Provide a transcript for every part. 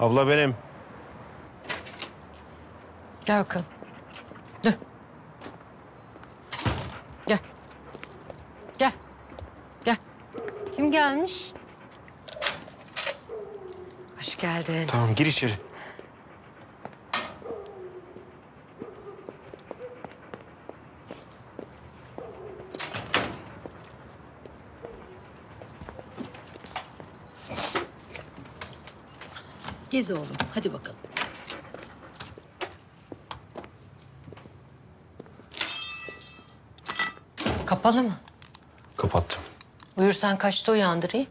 Abla benim. Gel bakalım. Dur. Gel. Gel. Gel. Kim gelmiş? Hoş geldin. Tamam gir içeri. Gez oğlum, hadi bakalım. Kapalı mı? Kapattım. Uyursan kaçta uyandırayım?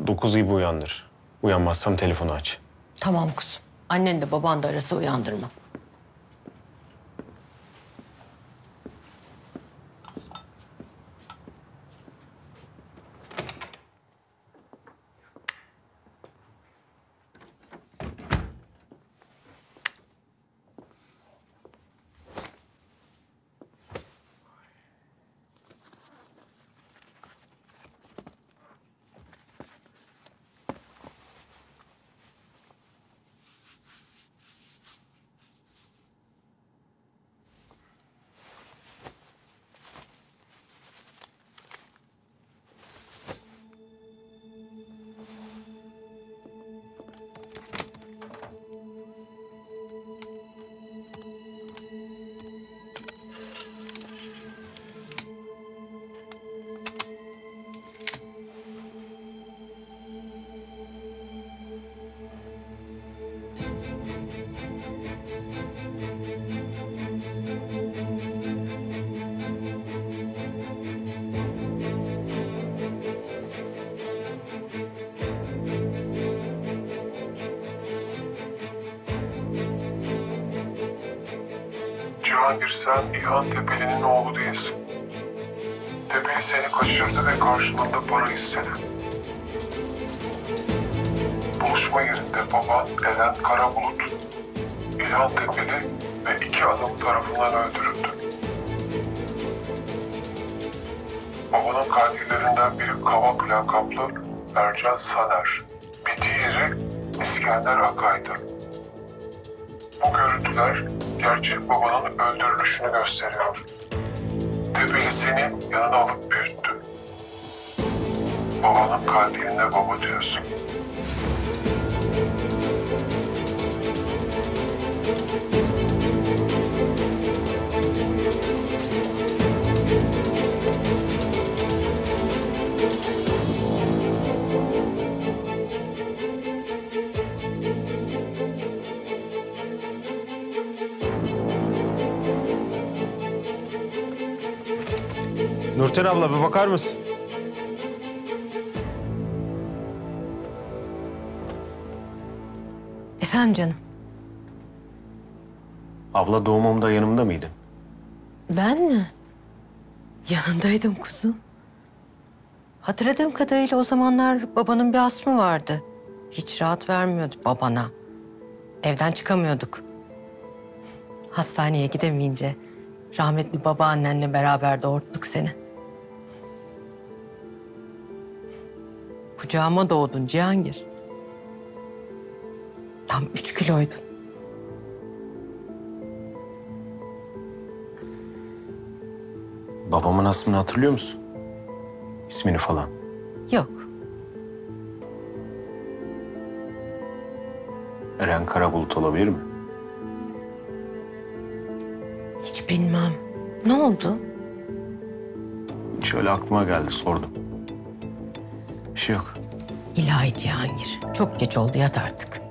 9 gibi uyandır. Uyanmazsam telefonu aç. Tamam kuzum. Annen de baban da arası uyandırma. Cihangir, sen İlhan Tepeli'nin oğlu değilsin. Tepeli seni kaçırdı ve karşılığında para istedi. Buluşma yerinde baban Eren Karabulut, İlhan Tepeli ve 2 adam tarafından öldürüldü. Babanın katillerinden biri Kavak lakaplı Ercan Saner, bir diğeri İskender Akay'dı. Bu görüntüler gerçek babanın öldürülüşünü gösteriyor. Tepeli seni yanına alıp büyüttü. Babanın katiline baba diyorsun. Nurten abla bir bakar mısın? Efendim canım. Abla doğumumda yanımda mıydın? Ben mi? Yanındaydım kuzum. Hatırladığım kadarıyla o zamanlar babanın bir astımı vardı. Hiç rahat vermiyordu babana. Evden çıkamıyorduk. Hastaneye gidemeyince rahmetli babaannenle beraber doğurttuk seni. Kucağıma doğdun Cihangir. Tam 3 kiloydun. Babamın asmını hatırlıyor musun? İsmini falan. Yok. Eren Karabulut olabilir mi? Hiç bilmem. Ne oldu? Şöyle aklıma geldi, sordum. Bir şey yok. İlahi Cihangir. Çok geç oldu, yat artık.